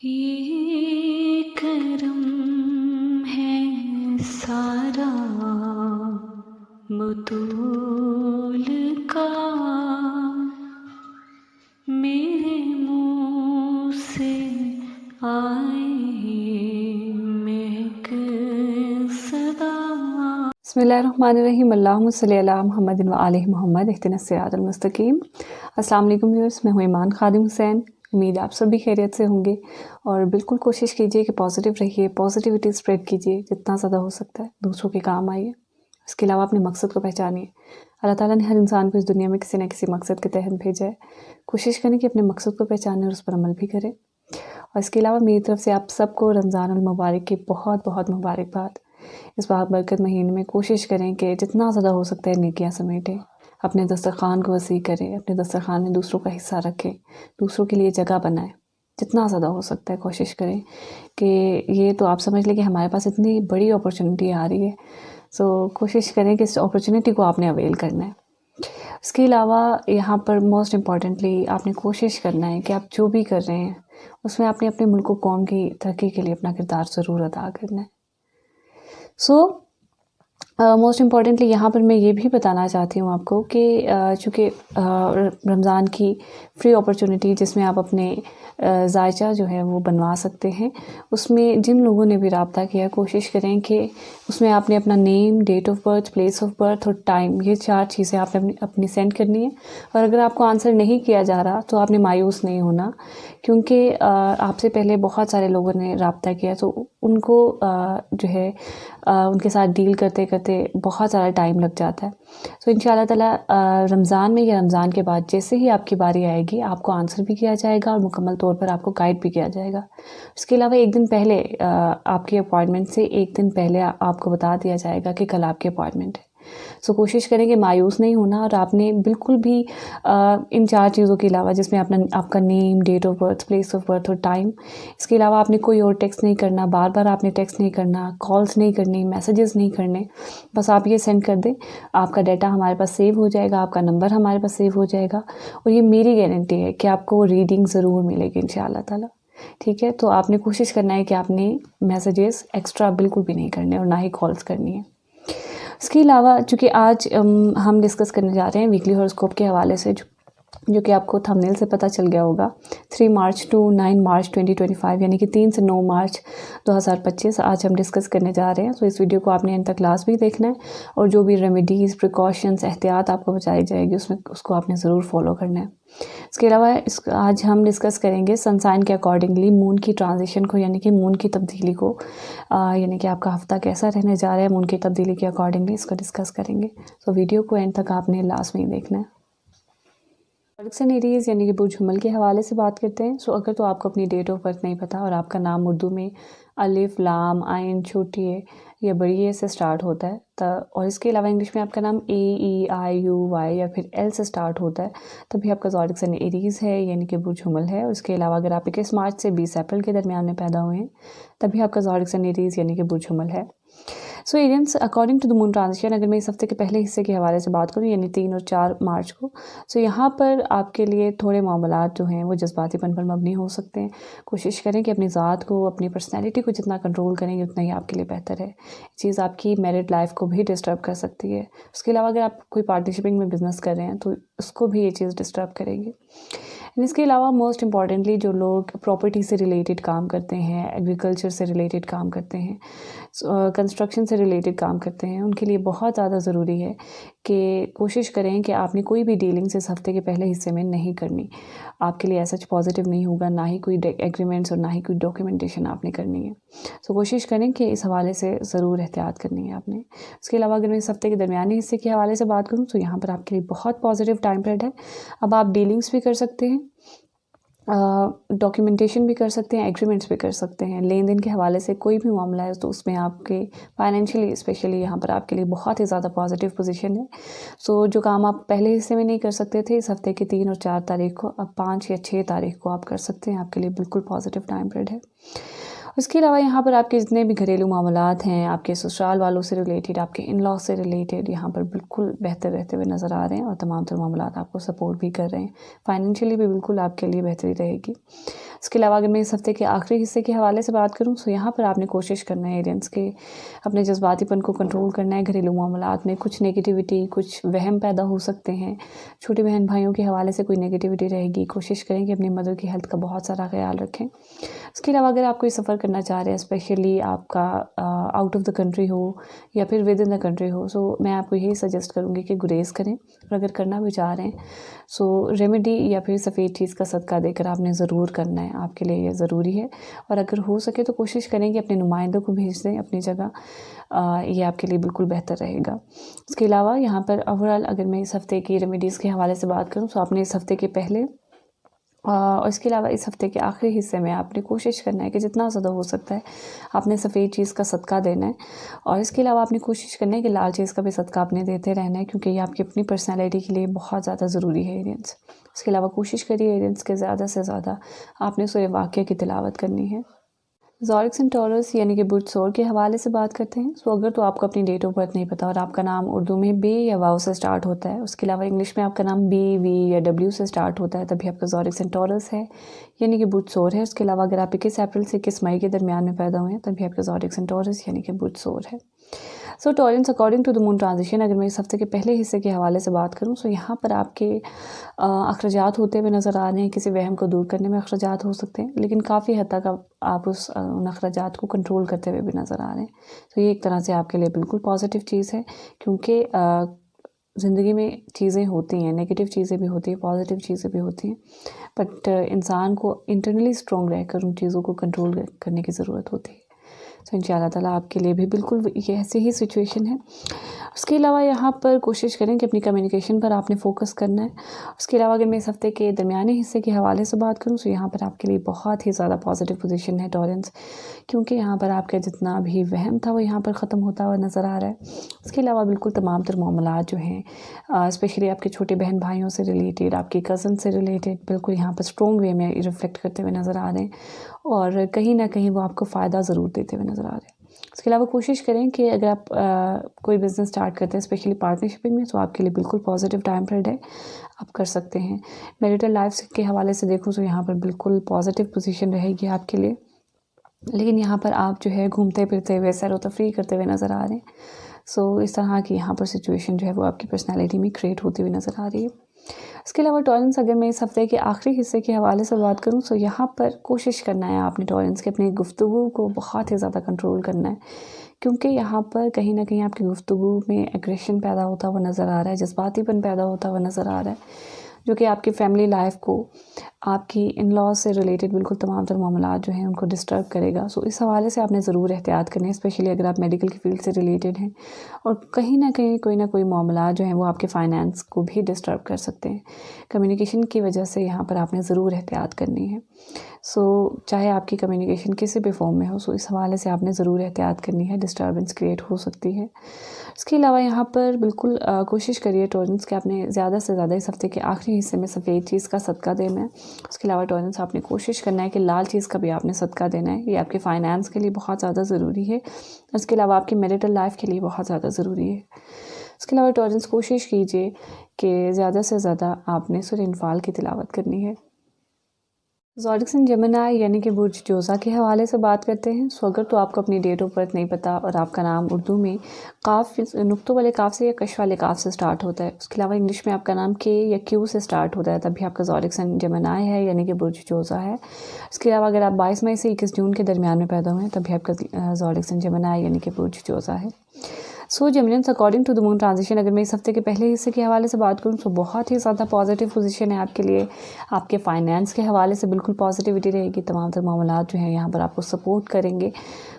ये करम है सारा बतूल का, मेरे मुँह से आए महक सदा। बिस्मिल्लाहिर्रहमानिर्रहीम, अल्लाहुम्मा सल्ली अला मुहम्मदिन व आले मोहम्मद इहदिनस सिरातल मुस्तकीम। अस्सलाम वालेकुम व्यूअर्स, मैं हूँ ईमान खादिम हुसैन। उम्मीद आप सभी खैरियत से होंगे और बिल्कुल कोशिश कीजिए कि पॉजिटिव रहिए, पॉजिटिविटी स्प्रेड कीजिए जितना ज़्यादा हो सकता है, दूसरों के काम आइए। इसके अलावा अपने मकसद को पहचानिए। अल्लाह ताला ने हर इंसान को इस दुनिया में किसी न किसी मकसद के तहत भेजा है। कोशिश करें कि अपने मकसद को पहचानें और उस पर अमल भी करें। और इसके अलावा मेरी तरफ से आप सबको रमज़ानुल मुबारक की बहुत बहुत मुबारकबाद। इस बरकत महीने में कोशिश करें कि जितना ज़्यादा हो सकता है नेकियां समेटें, अपने दस्तरखान को वसी करें, अपने दस्तरखान में दूसरों का हिस्सा रखें, दूसरों के लिए जगह बनाएं। जितना ज़्यादा हो सकता है कोशिश करें कि ये तो आप समझ लें कि हमारे पास इतनी बड़ी अपॉर्चुनिटी आ रही है, सो कोशिश करें कि इस अपॉर्चुनिटी को आपने अवेल करना है। इसके अलावा यहाँ पर मोस्ट इम्पॉर्टेंटली आपने कोशिश करना है कि आप जो भी कर रहे हैं उसमें आपने अपने मुल्क कौम की तरक्की के लिए अपना किरदार ज़रूर अदा करना है। मोस्ट इम्पॉर्टेंटली यहाँ पर मैं ये भी बताना चाहती हूँ आपको कि चूँकि रमज़ान की फ्री अपॉर्चुनिटी जिसमें आप अपने जायचा जो है वो बनवा सकते हैं, उसमें जिन लोगों ने भी रब्ता किया कोशिश करें कि उसमें आपने अपना name, date of birth, place of birth और टाइम, ये 4 चीज़ें आपने अपनी सेंड करनी है। और अगर आपको आंसर नहीं किया जा रहा तो आपने मायूस नहीं होना, क्योंकि आपसे पहले बहुत सारे लोगों ने रब्ता किया तो उनको जो है उनके साथ डील करते करते बहुत सारा टाइम लग जाता है। सो इंशाअल्लाह ताला रमज़ान में या रमज़ान के बाद जैसे ही आपकी बारी आएगी आपको आंसर भी किया जाएगा और मुकम्मल तौर पर आपको गाइड भी किया जाएगा। इसके अलावा एक दिन पहले आपकी अपॉइंटमेंट से एक दिन पहले आपको बता दिया जाएगा कि कल आपकी अपॉइंटमेंट है। सो कोशिश करें कि मायूस नहीं होना और आपने बिल्कुल भी इन 4 चीज़ों के अलावा जिसमें आपका name, date of birth, place of birth और टाइम, इसके अलावा आपने कोई और टेक्स्ट नहीं करना, बार बार आपने टेक्स्ट नहीं करना, कॉल्स नहीं करनी, मैसेजेस नहीं करने। बस आप ये सेंड कर दें, आपका डाटा हमारे पास सेव हो जाएगा, आपका नंबर हमारे पास सेव हो जाएगा और ये मेरी गारंटी है कि आपको रीडिंग ज़रूर मिलेगी इंशाअल्लाह ताला। ठीक है, तो आपने कोशिश करना है कि आपने मैसेजेस एक्स्ट्रा बिल्कुल भी नहीं करने और ना ही कॉल्स करनी है। इसके अलावा चूँकि आज हम डिस्कस करने जा रहे हैं वीकली हॉरोस्कोप के हवाले से, जो कि आपको थंबनेल से पता चल गया होगा। 3 मार्च टू 9 मार्च 2025 यानी कि 3 से 9 मार्च 2025 आज हम डिस्कस करने जा रहे हैं। तो इस वीडियो को आपने एंड तक लास्ट भी देखना है और जो भी रेमेडीज़, प्रिकॉशंस, एहतियात आपको बताई जाएगी उसको आपने ज़रूर फॉलो करना है। इसके अलावा आज हम डिस्कस करेंगे सनसाइन के अकॉर्डिंगली मून की ट्रांजिशन को, यानी कि मून की तब्दीली को, यानी कि आपका हफ्ता कैसा रहने जा रहा है मून की तब्दीली के अकॉर्डिंगली इसको डिस्कस करेंगे। तो वीडियो को एंड तक आपने लास्ट में ही देखना है। ज़ोडिक एरीज़ यानी कि बुर्ज हुमल के हवाले से बात करते हैं। सो अगर तो आपको अपनी डेट ऑफ बर्थ नहीं पता और आपका नाम उर्दू में अलिफ, लाम, आइन, छोटी ए या बड़ी ए से स्टार्ट होता है और इसके अलावा इंग्लिश में आपका नाम AEIUY या फिर L से स्टार्ट होता है, तभी आपका ज़ोडिक एरीज़ है यानी कि बुर्ज हुमल है। और इसके अलावा अगर आप 21 मार्च से 20 अप्रैल के दरमियान में पैदा हुए हैं तभी आपका ज़ोडिक एरीज़ यानी कि बुर्ज हुमल है। So Arians according to the moon transition, अगर मैं इस हफ्ते के पहले हिस्से के हवाले से बात करूं यानी 3 और 4 मार्च को, सो यहाँ पर आपके लिए थोड़े मामलात जो हैं वो जज्बातीपन पर मबनी हो सकते हैं। कोशिश करें कि अपनी ज़ात को, अपनी पर्सनैलिटी को जितना कंट्रोल करेंगे उतना ही आपके लिए बेहतर है। चीज़ आपकी मैरिड लाइफ को भी डिस्टर्ब कर सकती है। उसके अलावा अगर आप कोई पार्टनरशिपिंग में बिज़नेस कर रहे हैं तो उसको भी ये चीज़ डिस्टर्ब करेगी। इसके अलावा मोस्ट इम्पॉर्टेंटली जो लोग प्रॉपर्टी से रिलेटेड काम करते हैं, एग्रीकल्चर से रिलेटेड काम करते हैं, कंस्ट्रक्शन से रिलेटेड काम करते हैं, उनके लिए बहुत ज़्यादा ज़रूरी है कि कोशिश करें कि आपने कोई भी डीलिंग्स इस हफ्ते के पहले हिस्से में नहीं करनी। आपके लिए ऐसा पॉजिटिव नहीं होगा, ना ही कोई एग्रीमेंट्स और ना ही कोई डॉक्यूमेंटेशन आपने करनी है। सो कोशिश करें कि इस हवाले से ज़रूर एहतियात करनी है आपने। इसके अलावा अगर मैं इस हफ्ते के दरमियानी हिस्से के हवाले से बात करूँ तो यहाँ पर आपके लिए बहुत पॉजिटिव टाइम पीरियड है। अब आप डीलिंग्स भी कर सकते हैं, डॉक्यूमेंटेशन भी कर सकते हैं, एग्रीमेंट्स भी कर सकते हैं। लेन देन के हवाले से कोई भी मामला है तो उसमें आपके फाइनेंशियली स्पेशली यहाँ पर आपके लिए बहुत ही ज़्यादा पॉजिटिव पोजीशन है। सो जो काम आप पहले हिस्से में नहीं कर सकते थे इस हफ्ते की 3 और 4 तारीख को, अब 5 या 6 तारीख को आप कर सकते हैं। आपके लिए बिल्कुल पॉजिटिव टाइम पीरियड है। उसके अलावा यहाँ पर आपके जितने भी घरेलू मामलात हैं, आपके ससुराल वालों से रिलेटेड, आपके इन लॉ से रिलेटेड, यहाँ पर बिल्कुल बेहतर रहते हुए नज़र आ रहे हैं और तमाम तर मामलात आपको सपोर्ट भी कर रहे हैं। फाइनेंशियली भी बिल्कुल आपके लिए बेहतरी रहेगी। इसके अलावा अगर मैं इस हफ्ते के आखिरी हिस्से के हवाले से बात करूँ तो यहाँ पर आपने कोशिश करना है एरियंस के अपने जज्बातीपन को कंट्रोल करना है। घरेलू मामलात में कुछ नेगेटिविटी, कुछ वहम पैदा हो सकते हैं। छोटे बहन भाइयों के हवाले से कोई नेगेटिविटी रहेगी। कोशिश करें कि अपनी मदर की हेल्थ का बहुत सारा ख्याल रखें। इसके अलावा अगर आप कोई सफ़र करना चाह रहे हैं, स्पेशली आपका आउट ऑफ द कंट्री हो या फिर विद इन द कंट्री हो, सो मैं आपको यही सजेस्ट करूँगी कि गुरेज करें। और अगर करना भी चाह रहे हैं सो रेमेडी या फिर सफ़ेद चीज़ का सदका देकर आपने ज़रूर करना है, आपके लिए ये ज़रूरी है। और अगर हो सके तो कोशिश करें कि अपने नुमाइंदों को भेज दें अपनी जगह, ये आपके लिए बिल्कुल बेहतर रहेगा। इसके अलावा यहाँ पर ओवरऑल अगर मैं इस हफ़्ते की रेमेडीज़ के हवाले से बात करूँ तो आपने इस हफ़्ते के पहले और इसके अलावा इस हफ़्ते के आखिरी हिस्से में आपने कोशिश करना है कि जितना ज़्यादा हो सकता है आपने सफ़ेद चीज़ का सदका देना है। और इसके अलावा आपने कोशिश करना है कि लाल चीज़ का भी सदका आपने देते रहना है, क्योंकि ये आपकी अपनी पर्सनैलिटी के लिए बहुत ज़्यादा ज़रूरी है एरियंस। इसके अलावा कोशिश करिए एरियंस के ज़्यादा से ज़्यादा आपने सूरह वाक़िया की तिलावत करनी है। ज़ोरिक्स एंड टॉरस यानी कि बुध सोर के हवाले से बात करते हैं। सो अगर तो आपको अपनी डेट ऑफ बर्थ नहीं पता और आपका नाम उर्दू में बे या वाव से स्टार्ट होता है, उसके अलावा इंग्लिश में आपका नाम बी, वी या डब्ल्यू से स्टार्ट होता है, तभी आपका ज़ोरिक्स एंड टॉरस है यानी कि बुध सोर है। उसके अलावा अगर आप 21 अप्रैल से 21 मई के दरमियान में पैदा हुए हैं तभी आपका ज़ोरिक्स एंड टॉरस यानी कि बुध सोर है। So Taureans according to the moon transition अगर मैं इस हफ्ते के पहले हिस्से के हवाले से बात करूँ तो यहाँ पर आपके अखराजात होते हुए नज़र आ रहे हैं। किसी वहम को दूर करने में अखराजात हो सकते हैं, लेकिन काफ़ी हद तक आप उन अखराजात को कंट्रोल करते हुए भी नज़र आ रहे हैं। तो ये एक तरह से आपके लिए बिल्कुल पॉजिटिव चीज़ है, क्योंकि ज़िंदगी में चीज़ें होती हैं, नेगेटिव चीज़ें भी होती हैं, पॉजिटिव चीज़ें भी होती हैं, बट इंसान को इंटरनली स्ट्रॉन्ग रहकर उन चीज़ों को कंट्रोल करने की ज़रूरत होती है। तो इंशाअल्लाह ताला आपके लिए भी बिल्कुल ये ऐसी ही सिचुएशन है। उसके अलावा यहाँ पर कोशिश करें कि अपनी कम्युनिकेशन पर आपने फ़ोकस करना है। उसके अलावा अगर मैं इस हफ़्ते के दरमियाने हिस्से के हवाले से बात करूँ तो यहाँ पर आपके लिए बहुत ही ज़्यादा पॉजिटिव पोजीशन है टॉरेंस, क्योंकि यहाँ पर आपका जितना भी वहम था वो यहाँ पर ख़त्म होता हुआ नज़र आ रहा है। उसके अलावा बिल्कुल तमाम तर मामलात जो हैं स्पेशली आपके छोटे बहन भाइयों से रिलेटेड, आपके कज़न से रिलेटेड बिल्कुल यहाँ पर स्ट्रॉन्ग वे में रिफ्लेक्ट करते हुए नज़र आ रहे हैं और कहीं ना कहीं वो आपको फ़ायदा ज़रूर देते हुए नज़र आ रहे हैं। इसके अलावा कोशिश करें कि अगर आप कोई बिज़नेस स्टार्ट करते हैं स्पेशली पार्टनरशिपिंग में, तो आपके लिए बिल्कुल पॉजिटिव टाइम पीरियड है, आप कर सकते हैं। मैरिटल लाइफ के हवाले से देखूँ तो यहाँ पर बिल्कुल पॉजिटिव पोजीशन रहेगी आपके लिए, लेकिन यहाँ पर आप जो है घूमते फिरते हुए सैर व तफरीह करते हुए नज़र आ रहे हैं। सो इस तरह की यहाँ पर सिचुएशन जो है वो आपकी पर्सनैलिटी में क्रिएट होती हुई नज़र आ रही है। इसके अलावा टॉरेंस अगर मैं इस हफ़्ते के आखिरी हिस्से के हवाले से बात करूँ तो यहाँ पर कोशिश करना है आपने टॉरेंस के अपनी गुफ्तगू को बहुत ही ज़्यादा कंट्रोल करना है, क्योंकि यहाँ पर कहीं ना कहीं आपकी गुफ्तगू में एग्रेशन पैदा होता हुआ नज़र आ रहा है, जज्बातीपन पैदा होता हुआ नज़र आ रहा है, जो कि आपकी फ़ैमिली लाइफ को, आपकी इन लॉज से रिलेटेड बिल्कुल तमाम तर मामलात जो हैं उनको डिस्टर्ब करेगा। सो इस हवाले से आपने ज़रूर एहतियात करनी है, स्पेशली अगर आप मेडिकल की फील्ड से रिलेटेड हैं और कहीं ना कहीं कोई ना कोई मामला जो हैं वो आपके फाइनेंस को भी डिस्टर्ब कर सकते हैं। कम्युनिकेशन की वजह से यहाँ पर आपने ज़रूर एहतियात करनी है। सो चाहे आपकी कम्युनिकेशन किसी भी फॉर्म में हो, सो इस हवाले से आपने ज़रूर एहतियात करनी है, डिस्टर्बेंस क्रिएट हो सकती है। इसके अलावा यहाँ पर बिल्कुल कोशिश करिए टॉरेंस कि आपने ज़्यादा से ज़्यादा इस हफ़्ते के आखिरी हिस्से में सफ़ेद चीज़ का सदका देना है। उसके अलावा टॉरेंस आपने कोशिश करना है कि लाल चीज़ का भी आपने सदका देना है, ये आपके फाइनेंस के लिए बहुत ज़्यादा ज़रूरी है। इसके अलावा आपकी मैरिटल लाइफ के लिए बहुत ज़्यादा ज़रूरी है। इसके अलावा टॉरेंस कोशिश कीजिए कि ज़्यादा से ज़्यादा आपने सूरह इन्फाल की तिलावत करनी है। ज़ोरिक्स एंड जेमिनी यानी कि बुर्ज जोज़ा के हवाले से बात करते हैं। सो अगर तो आपको अपनी डेट ऑफ बर्थ नहीं पता और आपका नाम उर्दू में काफ़ नुक्तों वाले काफ से या कश वाले काफ से स्टार्ट होता है, उसके अलावा इंग्लिश में आपका नाम के या क्यू से स्टार्ट होता है, तभी आपका ज़ोरिक्स एंड जेमिनी है यानी कि बुर्ज जोज़ा है। इसके अलावा अगर आप 22 मई से 21 जून के दरमियान में पैदा हुए हैं तभी आपका ज़ोरिक्स एंड जेमिनी यानी कि बुर्ज जोज़ा है। So Geminians according to the moon transition अगर मैं इस हफ्ते के पहले हिस्से के हवाले से बात करूँ तो बहुत ही ज़्यादा पॉजिटिव पोजीशन है आपके लिए। आपके फाइनेंस के हवाले से बिल्कुल पॉजिटिविटी रहेगी, तमाम तर मामलात जो हैं यहाँ पर आपको सपोर्ट करेंगे।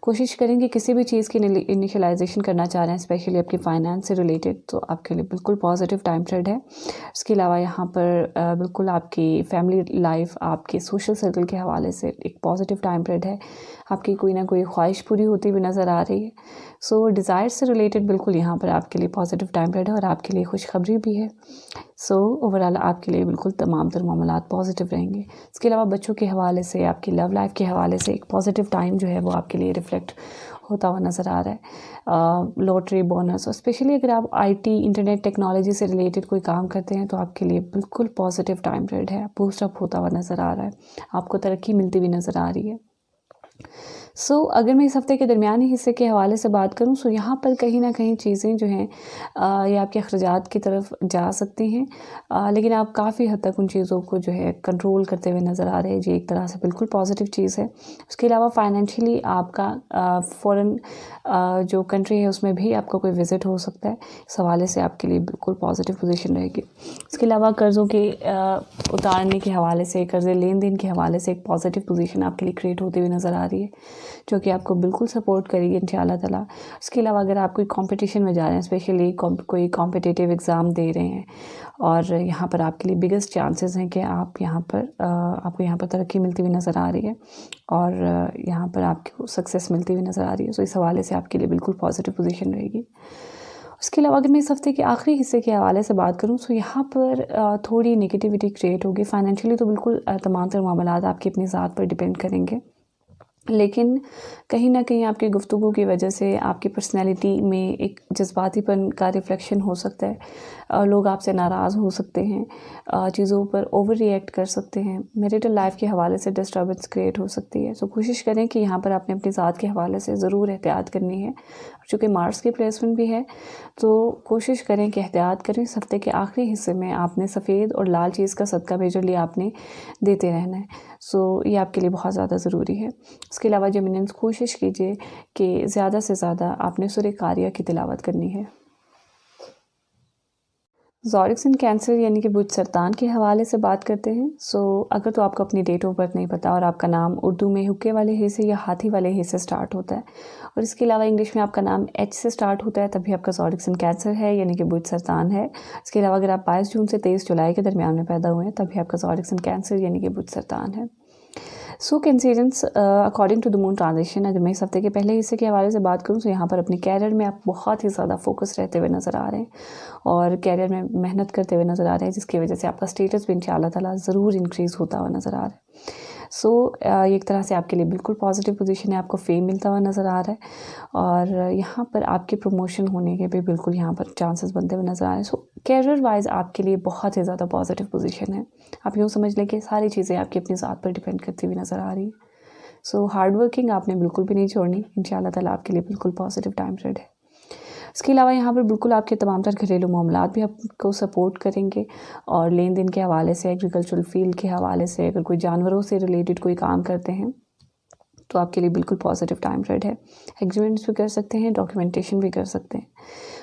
कोशिश करेंगे किसी भी चीज़ की इनिशियलाइजेशन करना चाह रहे हैं स्पेशली आपकी फाइनेंस से रिलेटेड, तो आपके लिए बिल्कुल पॉजिटिव टाइम पीरियड है। इसके अलावा यहाँ पर बिल्कुल आपकी फैमिली लाइफ, आपके सोशल सर्कल के हवाले से एक पॉजिटिव टाइम पीरियड है। आपकी कोई ना कोई ख्वाहिश पूरी होती हुई नज़र आ रही है। सो डिज़ायर से रिलेटेड बिल्कुल यहाँ पर आपके लिए पॉजिटिव टाइम पीरियड है और आपके लिए खुशखबरी भी है। सो ओवरऑल आपके लिए बिल्कुल तमाम तर मामलात पॉजिटिव रहेंगे। इसके अलावा बच्चों के हवाले से, आपकी लव लाइफ के हवाले से एक पॉजिटिव टाइम जो है वो आपके लिए रिफ्लेक्ट होता हुआ नज़र आ रहा है। लॉटरी, बोनस, और स्पेशली अगर आप आईटी, इंटरनेट टेक्नोलॉजी से रिलेटेड कोई काम करते हैं तो आपके लिए बिल्कुल पॉजिटिव टाइम पीरियड है। बूस्टअप होता हुआ नज़र आ रहा है, आपको तरक्की मिलती हुई नज़र आ रही है। अगर मैं इस हफ़्ते के दरमियानी हिस्से के हवाले से बात करूँ तो यहाँ पर कहीं ना कहीं चीज़ें जो हैं ये आपके अखराजात की तरफ जा सकती हैं, लेकिन आप काफ़ी हद तक उन चीज़ों को जो है कंट्रोल करते हुए नज़र आ रहे हैं। ये एक तरह से बिल्कुल पॉजिटिव चीज़ है। उसके अलावा फाइनेंशियली आपका फ़ॉरेन जो कंट्री है उसमें भी आपका कोई विज़िट हो सकता है। इस हवाले से आपके लिए बिल्कुल पॉजिटिव पोजीशन रहेगी। इसके अलावा कर्ज़ों के उतारने के हवाले से, कर्ज़े लेन देन के हवाले से एक पॉजिटिव पोजीशन आपके लिए क्रिएट होती हुई नज़र आ रही है, जो कि आपको बिल्कुल सपोर्ट करेगी इंशाअल्लाह ताला। इसके अलावा अगर आप कोई कंपटीशन में जा रहे हैं, स्पेशली कोई कॉम्पिटिटिव एग्ज़ाम दे रहे हैं और यहाँ पर आपके लिए बिगेस्ट चांसेस हैं कि आप यहाँ पर आपको यहाँ पर तरक्की मिलती हुई नज़र आ रही है और यहाँ पर आपको सक्सेस मिलती हुई नज़र आ रही है। सो इस हवाले से आपके लिए बिल्कुल पॉजिटिव पोजीशन रहेगी। उसके अलावा अगर मैं इस हफ़्ते के आखिरी हिस्से के हवाले से बात करूँ तो यहाँ पर थोड़ी नेगेटिविटी क्रिएट होगी। फाइनेंशियली तो बिल्कुल तमाम तर मामलात आपकी अपनी ज़ात पर डिपेंड करेंगे, लेकिन कहीं न कहीं आपकी गुफ्तगू की वजह से आपकी पर्सनैलिटी में एक जज्बातीपन का रिफ्लेक्शन हो सकता है। लोग आपसे नाराज़ हो सकते हैं, चीज़ों पर ओवर रिएक्ट कर सकते हैं, मैरिटल लाइफ के हवाले से डिस्टर्बेंस क्रिएट हो सकती है। कोशिश करें कि यहाँ पर आपने अपनी ज़ात के हवाले से ज़रूर एहतियात करनी है। चूँकि मार्स की प्लेसमेंट भी है तो कोशिश करें कि एहतियात करें। इस हफ़्ते के आखिरी हिस्से में आपने सफ़ेद और लाल चीज़ का सदका मेजरली आपने देते रहना है। ये आपके लिए बहुत ज़्यादा ज़रूरी है। इसके अलावा जमीनस कोशिश कीजिए कि ज़्यादा से ज़्यादा आपने सूरह कारिया की तिलावत करनी है। ज़ोडिक्स इन कैंसर यानी कि बुध सरतान के हवाले से बात करते हैं। अगर तो आपको अपनी डेट ऑफ बर्थ नहीं पता और आपका नाम उर्दू में हुक्के वाले हे से या हाथी वाले हे से स्टार्ट होता है और इसके अलावा इंग्लिश में आपका नाम एच से स्टार्ट होता है, तभी आपका ज़ोडिक्स इन कैंसर है यानी कि बुध सरतान है। इसके अलावा अगर आप 22 जून से 23 जुलाई के दरमियान में पैदा हुए हैं तभी आपका ज़ोडिक्स इन कैंसर यानी कि बुध सरतान है। Cancerians according to the moon transition, अगर मैं इस हफ्ते के पहले हिस्से के हवाले से बात करूँ तो यहाँ पर अपने कैरियर में आप बहुत ही ज़्यादा फोकस रहते हुए नज़र आ रहे हैं और कैरियर में मेहनत करते हुए नज़र आ रहे हैं, जिसकी वजह से आपका स्टेटस भी इंशाअल्लाह ताला ज़रूर इंक्रीज़ होता हुआ नज़र आ रहा है। ये एक तरह से आपके लिए बिल्कुल पॉजिटिव पोजीशन है, आपको फेम मिलता हुआ नज़र आ रहा है और यहाँ पर आपके प्रमोशन होने के भी बिल्कुल यहाँ पर चांसेस बनते हुए नज़र आ रहे हैं। कैरियर वाइज आपके लिए बहुत ही ज़्यादा पॉजिटिव पोजीशन है। आप यूँ समझ लें कि सारी चीज़ें आपकी अपनी ज़ात पर डिपेंड करती हुई नज़र आ रही है। हार्ड वर्किंग आपने बिल्कुल भी नहीं छोड़नी, इंशाअल्लाह ताला आपके लिए बिल्कुल पॉजिटिव टाइम पीरियड है। इसके अलावा यहाँ पर बिल्कुल आपके तमाम तर घरेलू मामलात भी आपको सपोर्ट करेंगे और लेन देन के हवाले से, एग्रीकल्चरल फील्ड के हवाले से, अगर कोई जानवरों से रिलेटेड कोई काम करते हैं तो आपके लिए बिल्कुल पॉजिटिव टाइम पीरियड है। एग्रीमेंट्स भी कर सकते हैं, डॉक्यूमेंटेशन भी कर सकते हैं।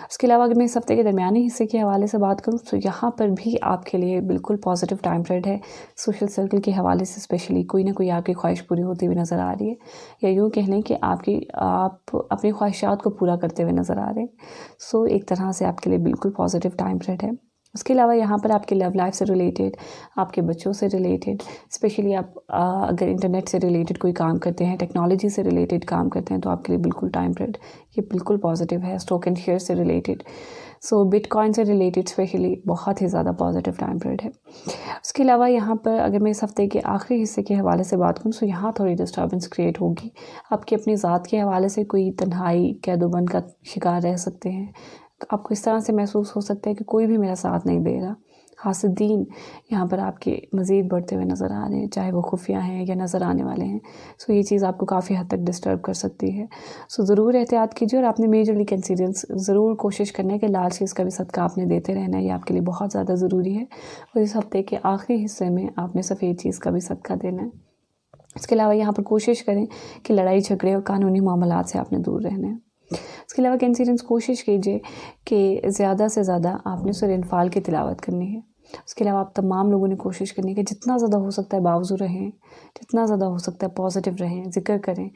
उसके अलावा अगर मैं इस हफ्ते के दरमियानी हिस्से के हवाले से बात करूँ तो यहाँ पर भी आपके लिए बिल्कुल पॉजिटिव टाइम पीरियड है। सोशल सर्कल के हवाले से स्पेशली कोई ना कोई आपकी ख्वाहिश पूरी होती हुई नज़र आ रही है, या यूँ कह लें कि आप अपनी ख्वाहिशात को पूरा करते हुए नज़र आ रहे हैं। एक तरह से आपके लिए बिल्कुल पॉजिटिव टाइम पीरियड है। उसके अलावा यहाँ पर आपके लव लाइफ से रिलेटेड, आपके बच्चों से रिलेटेड, स्पेशली आप अगर इंटरनेट से रिलेटेड कोई काम करते हैं, टेक्नोलॉजी से रिलेटेड काम करते हैं तो आपके लिए बिल्कुल टाइम पीरियड ये बिल्कुल पॉजिटिव है। स्टॉक एंड शेयर से रिलेटेड, बिटकॉइन से रिलेटेड स्पेशली बहुत ही ज़्यादा पॉजिटिव टाइम पीरियड है। उसके अलावा यहाँ पर अगर मैं इस हफ्ते के आखिरी हिस्से के हवाले से बात करूँ तो यहाँ थोड़ी डिस्टर्बेंस क्रिएट होगी। आपकी अपनी ज़ात के हवाले से कोई तन्हाई, कैदोबन का शिकार रह सकते हैं। आपको इस तरह से महसूस हो सकता है कि कोई भी मेरा साथ नहीं दे रहा। हासिदीन यहाँ पर आपके मज़ीद बढ़ते हुए नज़र आ रहे हैं, चाहे वो खुफिया हैं या नज़र आने वाले हैं। ये चीज़ आपको काफ़ी हद तक डिस्टर्ब कर सकती है। ज़रूर एहतियात कीजिए और आपने मेजरली कंसीडरेंस ज़रूर कोशिश करना है कि लाल चीज़ का भी सदका आपने देते रहना है, ये आपके लिए बहुत ज़्यादा ज़रूरी है। और इस हफ्ते के आखिरी हिस्से में आपने सफ़ेद चीज़ का भी सदका देना है। इसके अलावा यहाँ पर कोशिश करें कि लड़ाई झगड़े और कानूनी मामलात से आपने दूर रहना है। इसके अलावा कैंसरियंस कोशिश कीजिए कि ज़्यादा से ज़्यादा आपने सूरह अनफाल की तिलावत करनी है। उसके अलावा आप तमाम लोगों ने कोशिश करनी है कि जितना ज़्यादा हो सकता है बावजू रहें, जितना ज़्यादा हो सकता है पॉजिटिव रहें, ज़िक्र करें,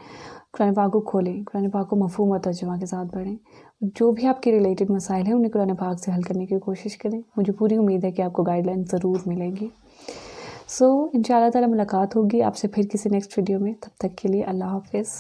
कुरान पाक को खोलें, कुरान पाक को मफ़हूम और तर्जुमा के साथ पढ़ें। जो भी आपके रिलेटेड मसाइल हैं उन्हें कुरान पाक से हल करने की कोशिश करें। मुझे पूरी उम्मीद है कि आपको गाइडलाइन ज़रूर मिलेगी। इंशाअल्लाह ताला मुलाकात होगी आपसे फिर किसी नेक्स्ट वीडियो में। तब तक के लिए अल्लाह हाफ़िज़।